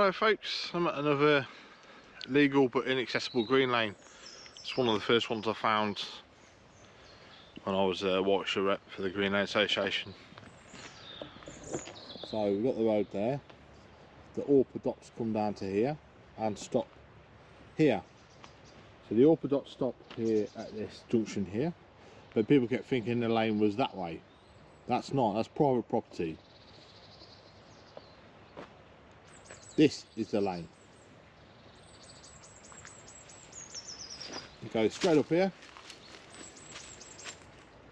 Hello folks, I'm at another legal but inaccessible green lane. It's one of the first ones I found when I was a Warwickshire rep for the Green Lane Association. So we've got the road there, the orthodox come down to here and stop here. So the orthodox stop here at this junction here, but people kept thinking the lane was that way. That's not, that's private property. This is the lane. It goes straight up here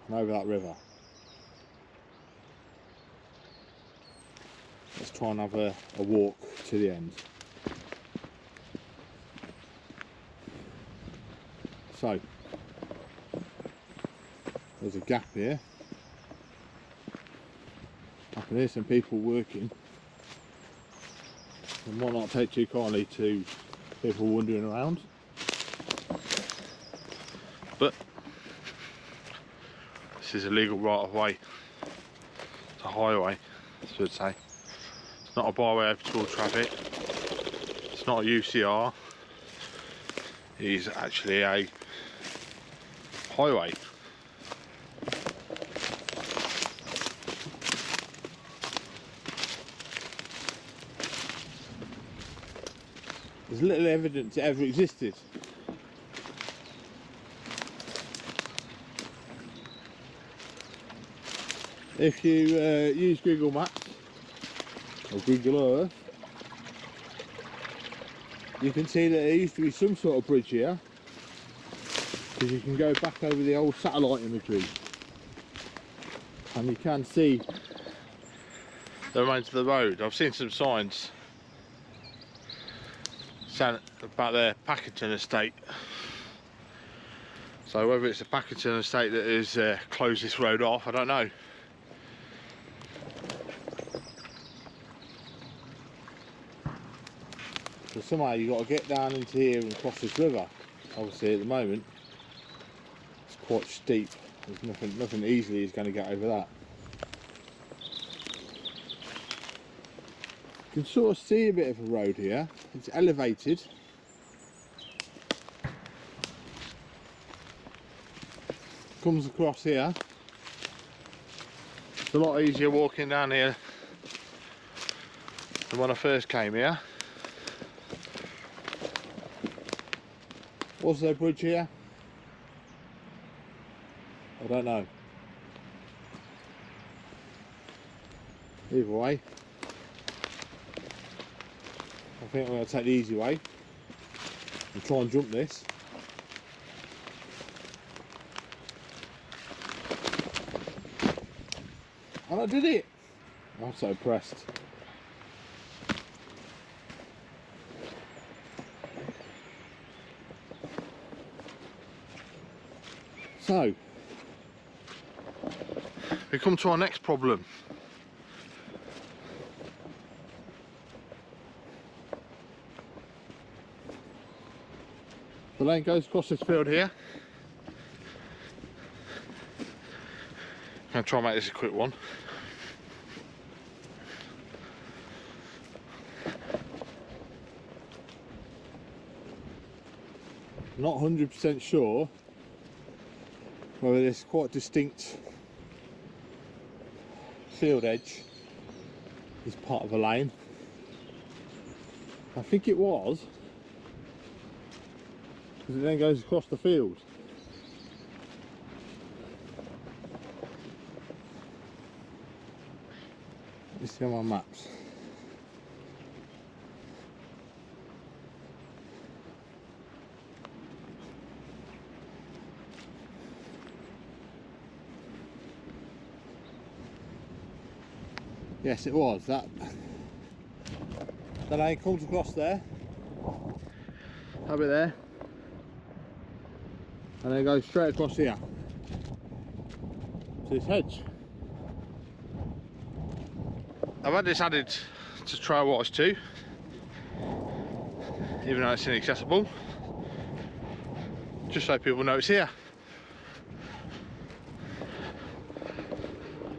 and over that river. Let's try and have a walk to the end. So there's a gap here. I can hear some people working. I might not take too kindly to people wandering around, but this is a legal right of way. It's a highway, I should say. It's not a byway open to all traffic. It's not a UCR. It is actually a highway. There's little evidence it ever existed. If you use Google Maps or Google Earth, you can see that there used to be some sort of bridge here, because you can go back over the old satellite imagery and you can see the remains of the road. I've seen some signs about their Packington estate, so whether it's a Packington estate that has closed this road off, I don't know. So somehow you've got to get down into here and cross this river. Obviously at the moment it's quite steep. There's nothing easily is going to get over that. You can sort of see a bit of a road here. It's elevated. Comes across here. It's a lot easier walking down here than when I first came here. Was there a bridge here? I don't know. Either way, I think I'm going to take the easy way and try and jump this. And I did it! I'm so impressed. So, we come to our next problem. The lane goes across this field here. I'm going to try and make this a quick one. Not 100% sure whether this quite distinct field edge is part of a lane. I think it was, because it then goes across the field. Let's see on my maps. Yes, it was. That the lane comes across there, that bit there, and then it goes straight across here to this hedge. I've had this added to Trailwise too, even though it's inaccessible, just so people know it's here.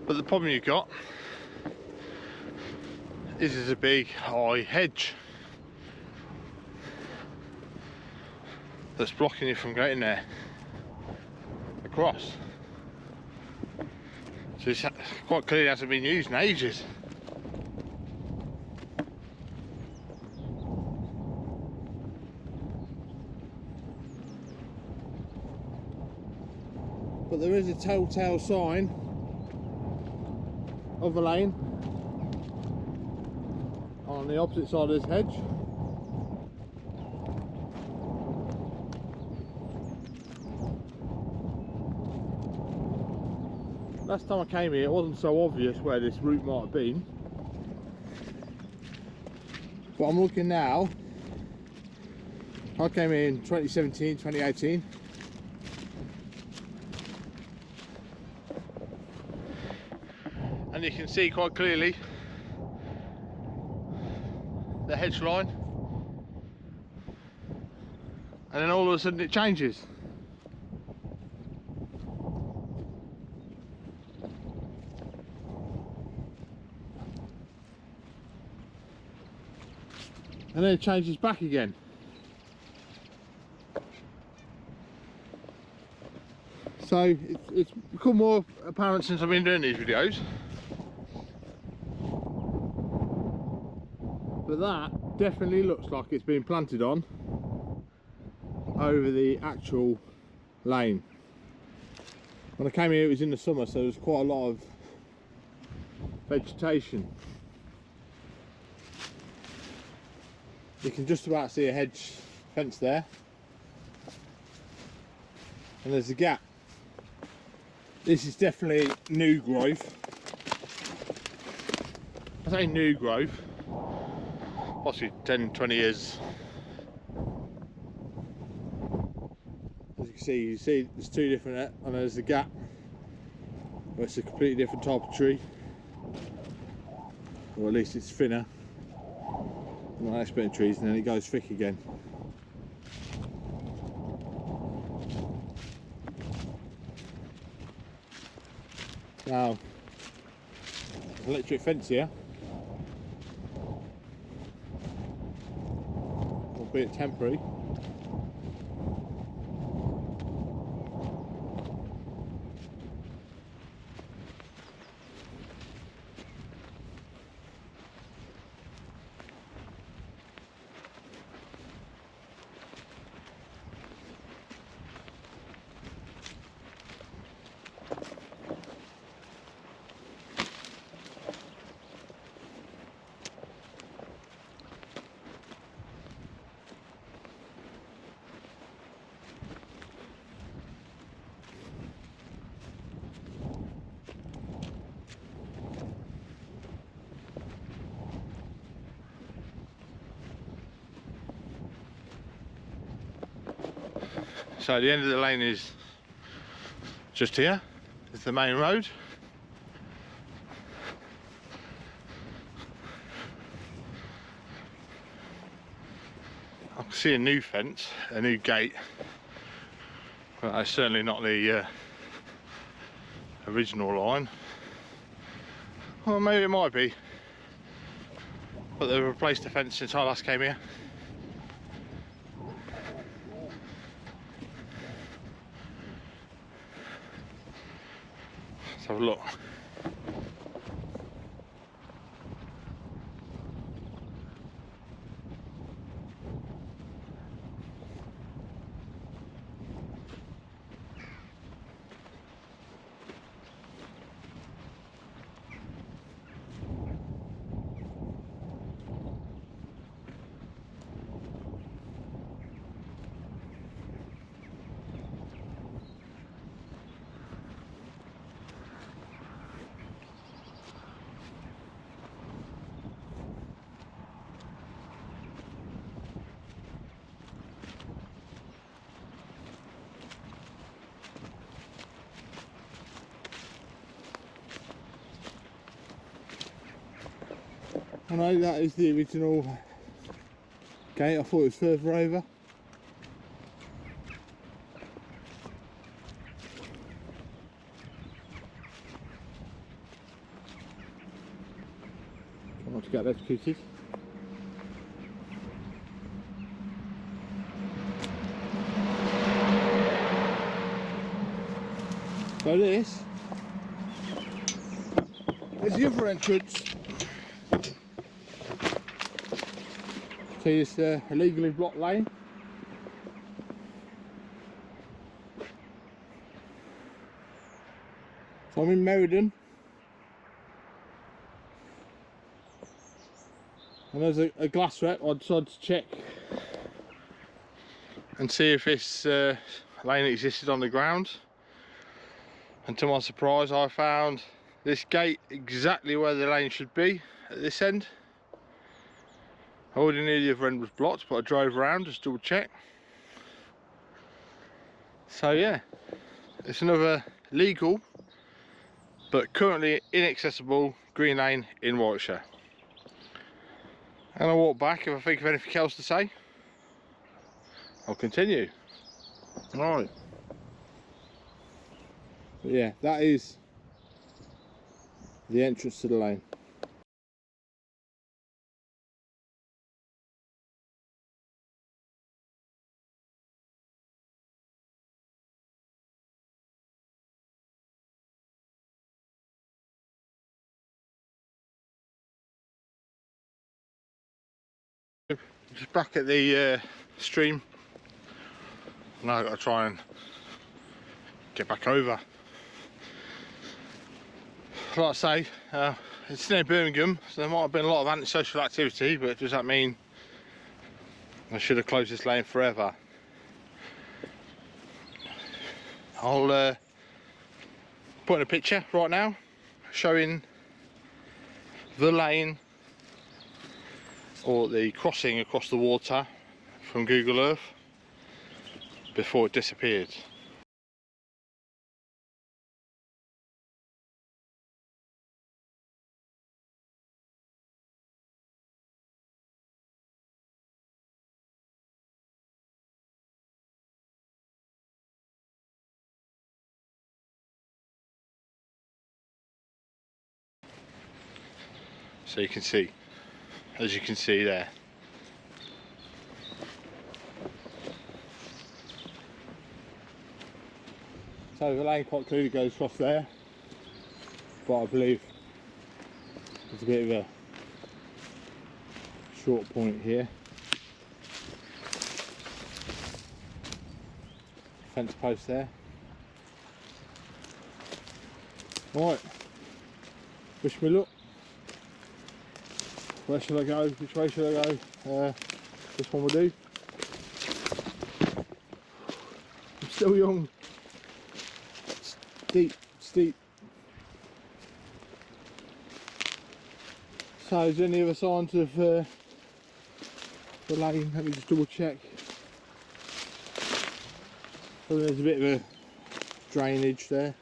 But the problem you've got is there's a big high hedge. that's blocking you from getting there across. So it's quite clearly hasn't been used in ages. But there is a telltale sign of a lane on the opposite side of this hedge. Last time I came here it wasn't so obvious where this route might have been, but I'm looking now. I came here in 2017, 2018. And you can see quite clearly the hedge line, and then all of a sudden it changes. And then it changes back again. So it's become more apparent since I've been doing these videos. But that definitely looks like it's been planted on over the actual lane. When I came here it was in the summer, so there was quite a lot of vegetation. You can just about see a hedge fence there, and there's a gap. This is definitely new growth. I say new growth, possibly 10-20 years. As you can see there's two different, and there's the gap where it's a completely different type of tree, or at least it's thinner. Nice bit of trees, and then it goes thick again. Now, electric fence here, albeit temporary. So the end of the lane is just here. It's the main road. I can see a new fence, a new gate, but that's certainly not the original line. Well, maybe it might be, but they've replaced the fence since I last came here. Let's have a look. I know that is the original gate. I thought it was further over. I want to get electrocuted. So this is the other entrance to this illegally blocked lane. So I'm in Meriden, and there's a glass rep. I decided to check and see if this lane existed on the ground, and to my surprise I found this gate exactly where the lane should be at this end. I already knew the other end was blocked, but I drove around just to double check. So yeah, it's another legal but currently inaccessible green lane in Warwickshire. And I'll walk back. If I think of anything else to say, I'll continue. Right. But yeah, that is the entrance to the lane. Just back at the stream. Now I've got to try and get back over. Like I say, it's near Birmingham, so there might have been a lot of antisocial activity, but does that mean I should have closed this lane forever? I'll put in a picture right now showing the lane, or the crossing across the water from Google Earth before it disappeared. So you can see, as you can see there. So the lane quite clearly goes across there, but I believe there's a bit of a short point here. Fence post there. Right, wish me luck. Where should I go? Which way should I go? This one will do. I'm still young. Steep, steep. So is there any other signs of the lane? Let me just double check. So there's a bit of a drainage there.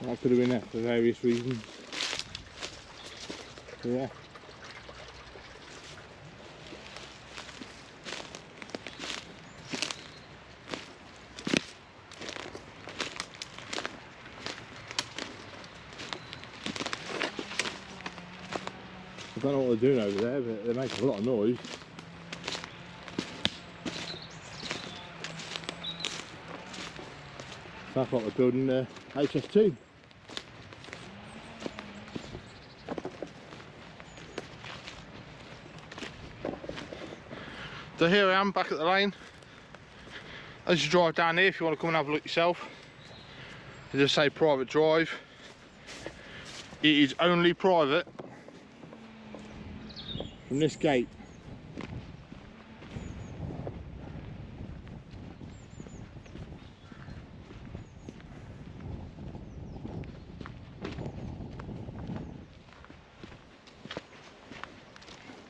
That could have been there for various reasons. So yeah. I don't know what they're doing over there, but they're making a lot of noise. Sounds like they're building HS2. So here I am back at the lane. As you drive down here, if you want to come and have a look yourself, it just say private drive. It is only private from this gate.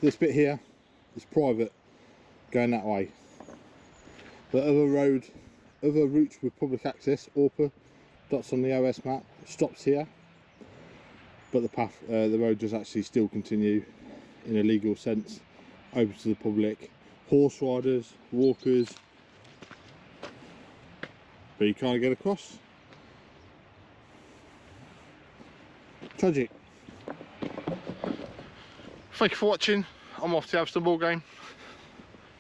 This bit here is private, going that way. The other routes with public access, Orpa, dots on the OS map, stops here. But the path, the road does actually still continue in a legal sense, open to the public, horse riders, walkers, but you can't get across. Tragic. Thank you for watching. I'm off to the Amsterdam ball game.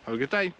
Have a good day.